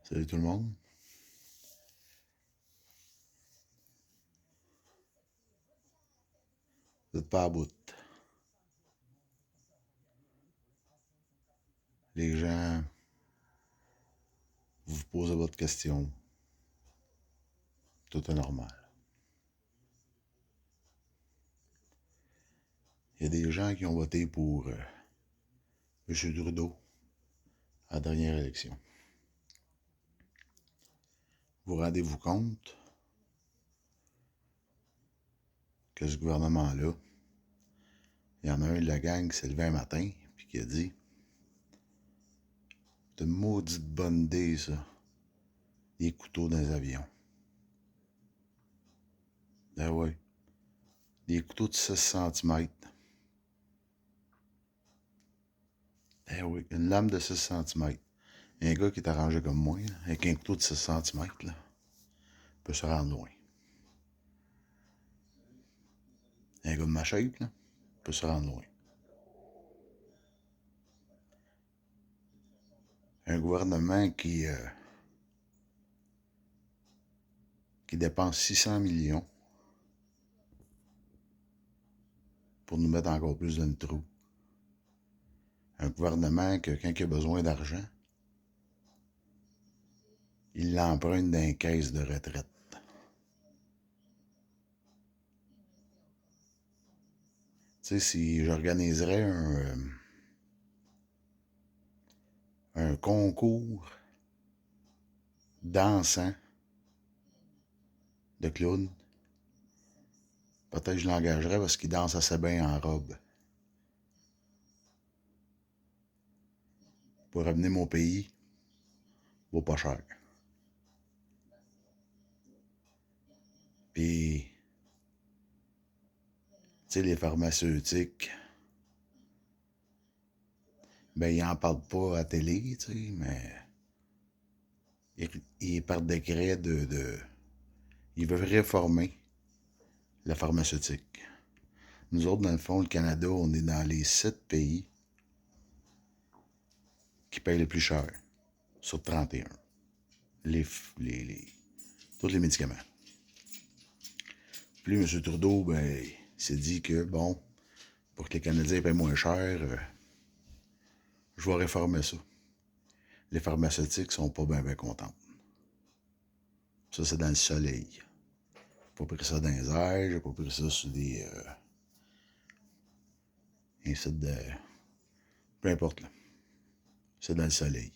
Salut tout le monde. Vous n'êtes pas à bout. Les gens, vous posez votre question. Tout est normal. Il y a des gens qui ont voté pour M. Trudeau à la dernière élection. Vous rendez-vous compte que ce gouvernement-là, il y en a un de la gang qui s'est levé un matin et qui a dit « C'est une maudite bonne idée, ça, des couteaux dans les avions. » Ben ouais, des couteaux de 6 cm. Ben oui, une lame de 6 cm. Il y a un gars qui est arrangé comme moi, là, avec un couteau de 6 cm, là, peut se rendre loin. Un gars de ma shape, là, peut se rendre loin. Un gouvernement qui dépense 600 millions pour nous mettre encore plus dans le trou. Un gouvernement que, quand il a besoin d'argent, il l'emprunte dans les caisses de retraite. Tu sais, si j'organiserais un concours dansant de clown, peut-être que je l'engagerais parce qu'il danse assez bien en robe. Pour revenir mon pays, vaut pas cher. Puis, tu sais, les pharmaceutiques, ben, ils en parlent pas à la télé, tu sais, mais ils par décret ils veulent réformer la pharmaceutique. Nous autres, dans le fond, le Canada, on est dans les 7 pays qui payent le plus cher sur 31. Les, tous les médicaments. Puis M. Trudeau, ben, il s'est dit que, bon, pour que les Canadiens payent moins cher, je vais réformer ça. Les pharmaceutiques sont pas bien contents. Ça, c'est dans le soleil. J'ai pas pris ça dans les airs, j'ai pas pris ça sur des... un site de... Peu importe, là. C'est dans le soleil.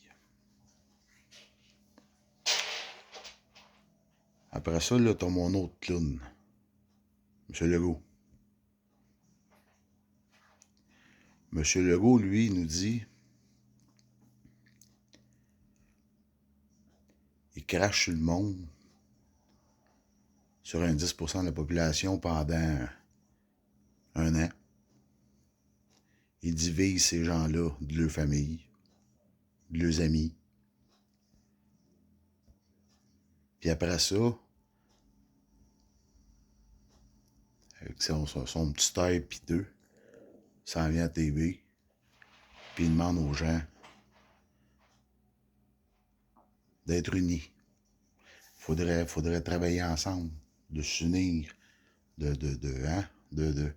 Après ça, là, t'as mon autre clown, M. Legault. M. Legault, lui, nous dit... Il crache sur le monde, sur un 10% de la population pendant un an. Il divise ces gens-là de leur famille, de leurs amis. Puis après ça, avec son petit air piteux, ça en vient à TV, puis il demande aux gens d'être unis. Faudrait travailler ensemble, de s'unir, de...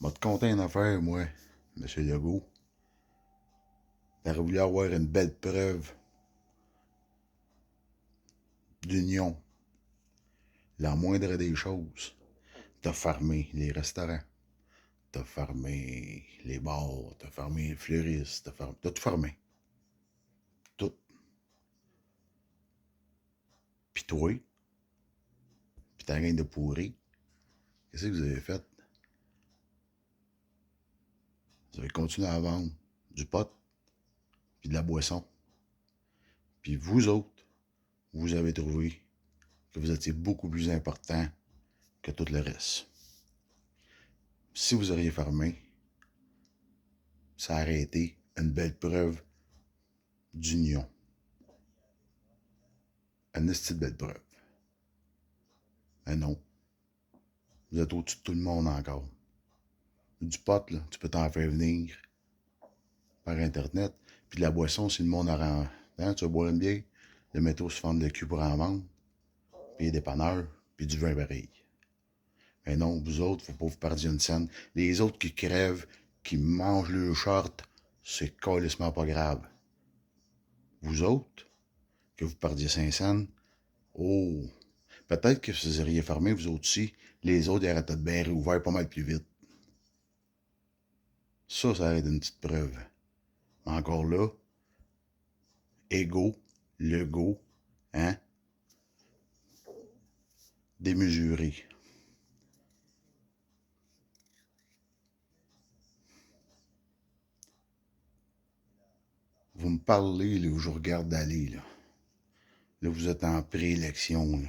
M'a te conter une affaire, moi, M. Legault. T'aurais voulu avoir une belle preuve d'union. La moindre des choses. T'as fermé les restaurants. T'as fermé les bars. T'as fermé les fleuristes. T'as tout fermé. Tout. Pis toi, pis ta gang de pourris, qu'est-ce que vous avez fait? Vous avez continué à vendre du pot puis de la boisson. Puis vous autres, vous avez trouvé que vous étiez beaucoup plus important que tout le reste. Si vous auriez fermé, ça aurait été une belle preuve d'union. Une petite belle preuve. Mais non. Vous êtes au-dessus de tout le monde encore. Du pot, là, tu peux t'en faire venir par Internet. Puis de la boisson, si le monde Hein, tu vas boire une bière, le métro se fend le cul pour en vendre, puis les dépanneurs, puis du vin pareil. Mais non, vous autres, faut pas vous perdre une scène. Les autres qui crèvent, qui mangent le short, c'est calissement pas grave. Vous autres, que vous perdiez 5 cents, oh, peut-être que si vous auriez fermé, vous autres aussi, les autres ils auraient peut-être bien réouvert pas mal plus vite. Ça aurait été une petite preuve. Mais encore là, égo, le go, hein, démesuré. Vous me parlez, là, où je regarde aller, là. Là, vous êtes en préélection, là.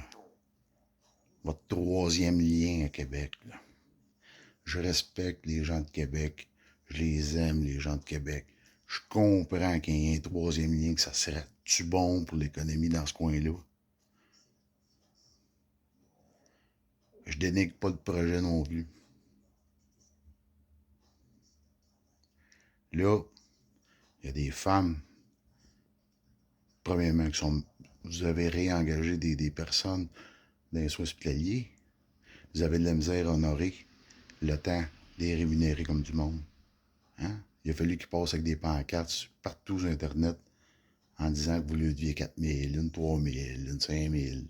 Votre troisième lien à Québec, là. Je respecte les gens de Québec. Je les aime, les gens de Québec. Je comprends qu'il y ait un troisième lien, que ça serait-tu bon pour l'économie dans ce coin-là. Je dénigre pas le projet non plus. Là, il y a des femmes, premièrement, qui sont. Vous avez réengagé des personnes dans les soins hospitaliers. Vous avez de la misère à honorer le temps des rémunérés comme du monde. Hein? Il a fallu qu'ils passent avec des pancartes partout sur Internet en disant que vous lui deviez 4 000, une 3 000, une 5 000.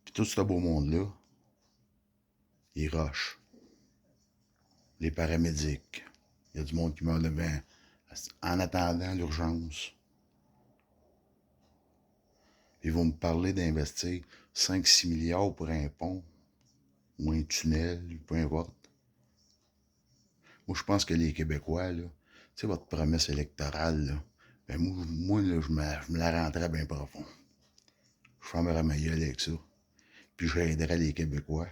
Puis tout ce beau monde-là, ils rushent. Les paramédics. Il y a du monde qui meurt devant en attendant l'urgence. Ils vont me parler d'investir 5-6 milliards pour un pont ou un tunnel, peu importe. Moi, je pense que les Québécois, là, tu sais, votre promesse électorale, là, ben moi là, je me la rentrais bien profond. Je fermerais ma gueule avec ça. Puis j'aiderais les Québécois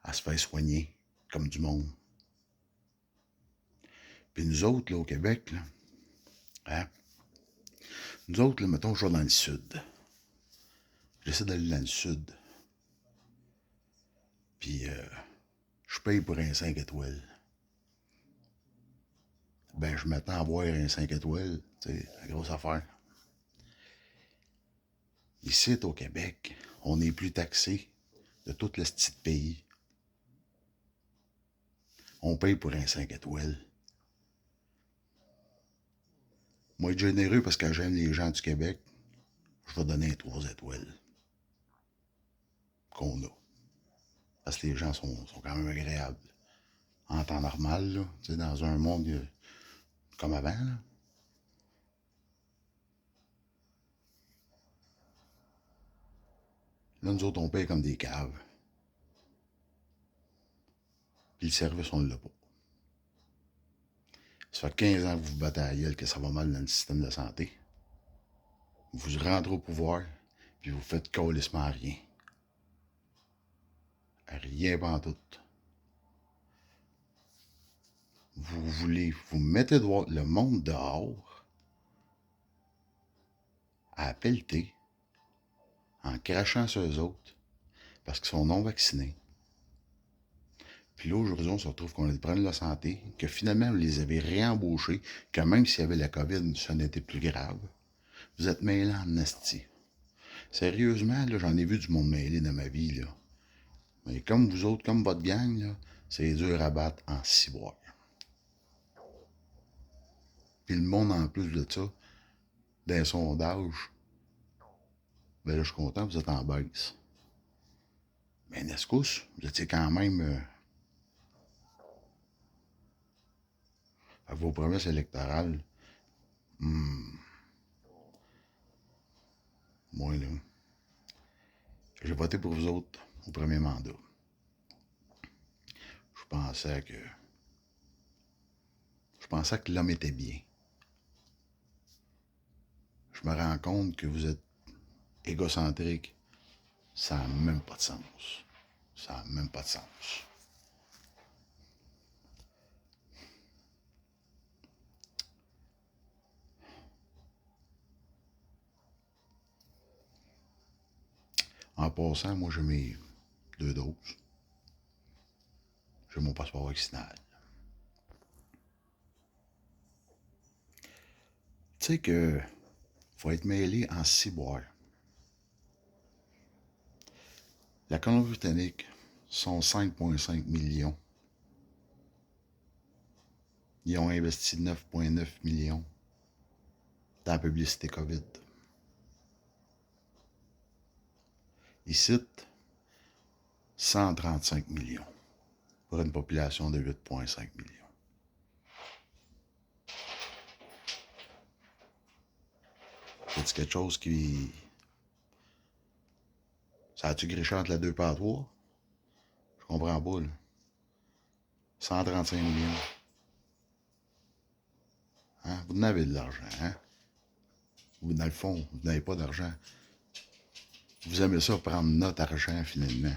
à se faire soigner comme du monde. Puis nous autres, là, au Québec, là, hein, nous autres, là, mettons, je vais dans le sud. J'essaie d'aller dans le sud. Puis je paye pour un 5 étoiles. Ben, je m'attends à boire un 5 étoiles. C'est la grosse affaire. Ici, au Québec, on est plus taxé de tout le style de pays. On paye pour un 5 étoiles. Moi, être généreux parce que j'aime les gens du Québec, je vais donner un 3 étoiles qu'on a. Parce que les gens sont quand même agréables. En temps normal, là, dans un monde comme avant, là. Là, nous autres, on paye comme des caves. Puis le service, on ne l'a pas. Ça fait 15 ans que vous vous battez à la gueule que ça va mal dans le système de santé. Vous rentrez au pouvoir, puis vous faites calissement rien. Rien pantoute. Vous voulez, vous mettez le monde dehors à pelleter en crachant sur eux autres parce qu'ils sont non vaccinés. Puis là, aujourd'hui, on se retrouve qu'on a des problèmes de santé, que finalement, vous les avez réembauchés, que même s'il y avait la COVID, ça n'était plus grave. Vous êtes mêlés en asti. Sérieusement, là, j'en ai vu du monde mêlé dans ma vie, là. Mais comme vous autres, comme votre gang, là, c'est dur à battre en ciboire. Puis le monde, en plus de ça, d'un sondage, ben là, je suis content, vous êtes en baisse. Mais Nescousse, vous étiez quand même à vos promesses électorales. Moi, là, j'ai voté pour vous autres au premier mandat. Je pensais que. Je pensais que l'homme était bien. Je me rends compte que vous êtes égocentrique. Ça n'a même pas de sens. Ça n'a même pas de sens. En passant, moi, j'ai mes 2 doses. J'ai mon passeport vaccinal. Tu sais que faut être mêlé en ciboire. La Colombie-Britannique sont 5,5 millions. Ils ont investi 9,9 millions dans la publicité COVID. Ici, 135 millions pour une population de 8,5 millions. C'est quelque chose qui... Ça a-tu griché entre la 2 et la 3? Je comprends pas, là. 135 millions. Hein? Vous en avez de l'argent, hein? Vous, dans le fond, vous n'avez pas d'argent. Vous aimez ça prendre notre argent, finalement.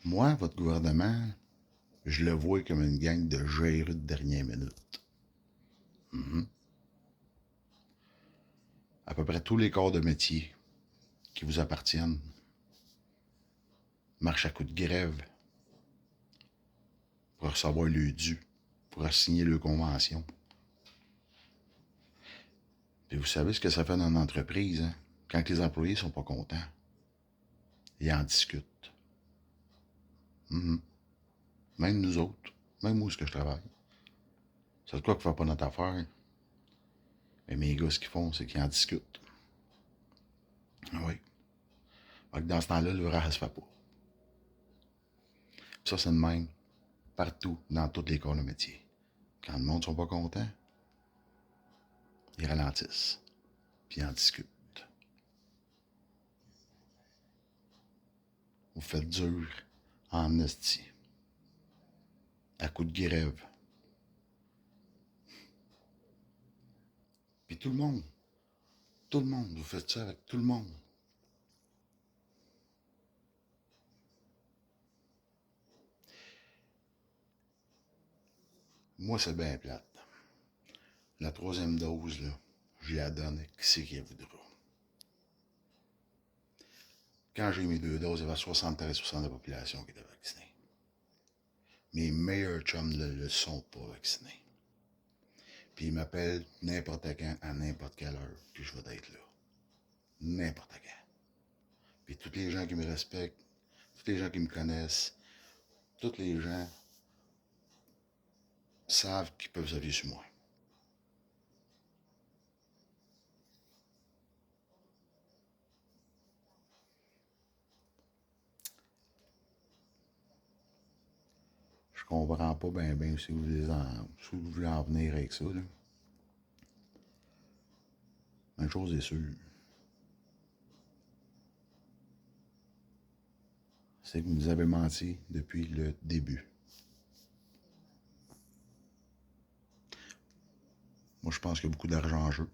Moi, votre gouvernement, je le vois comme une gang de géreux de dernière minute. À peu près tous les corps de métier qui vous appartiennent marchent à coup de grève pour recevoir le dû, pour signer le convention. Puis vous savez ce que ça fait dans une entreprise, hein? Quand les employés sont pas contents, ils en discutent. Même nous autres, même où est-ce que je travaille. C'est de quoi qu'on fait pas notre affaire. Mais mes gars, ce qu'ils font, c'est qu'ils en discutent. Oui. Fait que dans ce temps-là, le vrai, ça se fait pas. Puis ça, c'est le même partout, dans tous les corps de métier. Quand le monde ne sont pas contents, ils ralentissent. Puis ils en discutent. Vous faites dur en esti. À coup de grève. Puis tout le monde, vous faites ça avec tout le monde. Moi, c'est bien plate. La troisième dose, là, je la donne à qui c'est qui voudra. Quand j'ai eu mes 2 doses, il y avait 73% de la population qui était vaccinée. Mes meilleurs chums ne le sont pas vaccinés. Puis ils m'appellent n'importe quand, à n'importe quelle heure, que je vais être là. N'importe quand. Puis tous les gens qui me respectent, tous les gens qui me connaissent, tous les gens savent qu'ils peuvent s'appuyer sur moi. Je comprends pas bien si vous voulez en venir avec ça, là. Une chose est sûre, c'est que vous nous avez menti depuis le début. Moi, je pense qu'il y a beaucoup d'argent en jeu.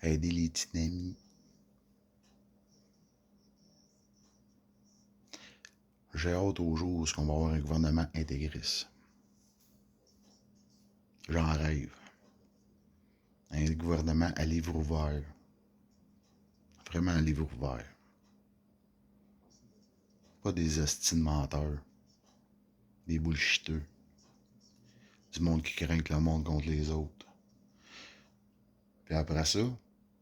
Aider les tsunamis. J'ai hâte au jour où on va avoir un gouvernement intégriste. J'en rêve. Un gouvernement à livre ouvert. Vraiment à livre ouvert. Pas des estimes menteurs. Des bullshiteux. Du monde qui craint le monde contre les autres. Puis après ça,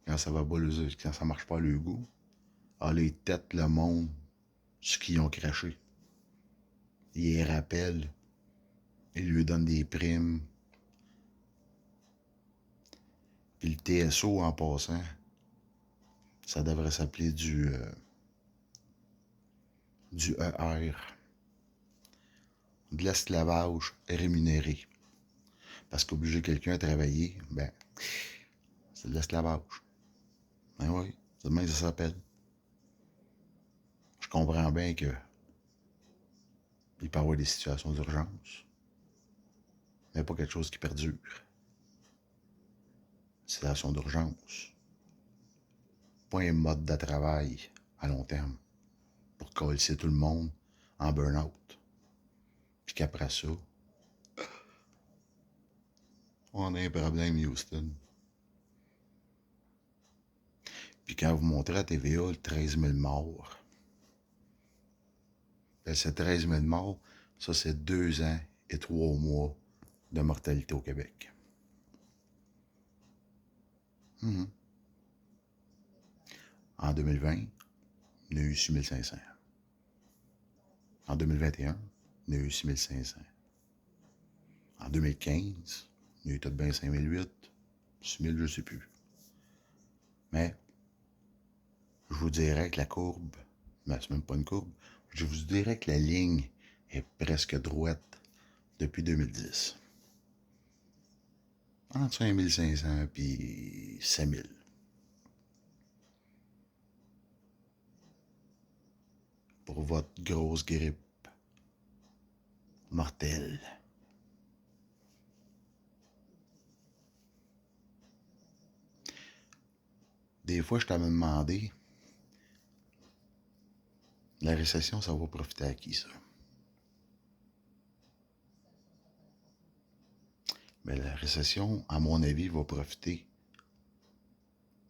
quand ça va pas quand ça marche pas à leur goût, les têtes le monde ce qu'ils ont craché. Ils les rappellent. Ils lui donnent des primes. Puis le TSO, en passant, ça devrait s'appeler du ER. De l'esclavage rémunéré. Parce qu'obliger quelqu'un à travailler, ben, c'est de l'esclavage. Ben oui, c'est de même que ça s'appelle. Je comprends bien que il peut y avoir des situations d'urgence, mais pas quelque chose qui perdure. Situation d'urgence. Pas un mode de travail à long terme pour coller tout le monde en burn-out. Puis qu'après ça, on a un problème, Houston. Puis quand vous montrez à TVA le 13 000 morts, Ben, c'est 13 000 morts. Ça, c'est 2 ans et 3 mois de mortalité au Québec. Mhm. En 2020, il y en a eu 6 500. En 2021, il y en a eu 6 500. En 2015, il y a eu tout de bien 5 008. 6 000, je ne sais plus. Mais je vous dirais que la courbe, mais c'est même pas une courbe, je vous dirais que la ligne est presque droite depuis 2010. Entre 5 500 et 7 000. Pour votre grosse grippe mortelle. Des fois, je t'avais demandé, la récession, ça va profiter à qui, ça? Mais la récession, à mon avis, va profiter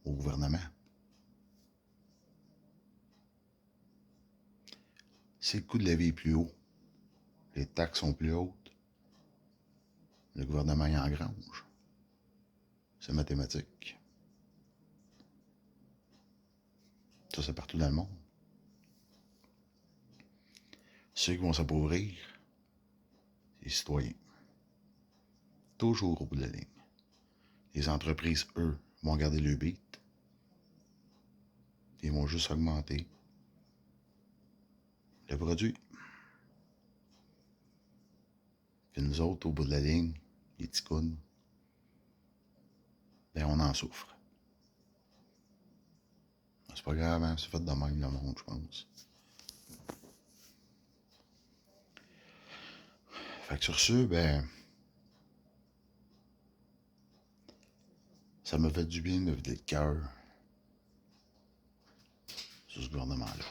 au gouvernement. Si le coût de la vie est plus haut, les taxes sont plus hautes, le gouvernement y engrange. C'est mathématique. Ça, c'est partout dans le monde. Ceux qui vont s'appauvrir, c'est les citoyens. Toujours au bout de la ligne. Les entreprises, eux, vont garder le beat. Ils vont juste augmenter le produit. Puis nous autres, au bout de la ligne, les petits coudes, ben on en souffre. C'est pas grave, hein? C'est fait de même le monde, je pense. Fait que sur ce, ben, ça m'a fait du bien de me vider le cœur sur ce gouvernement-là.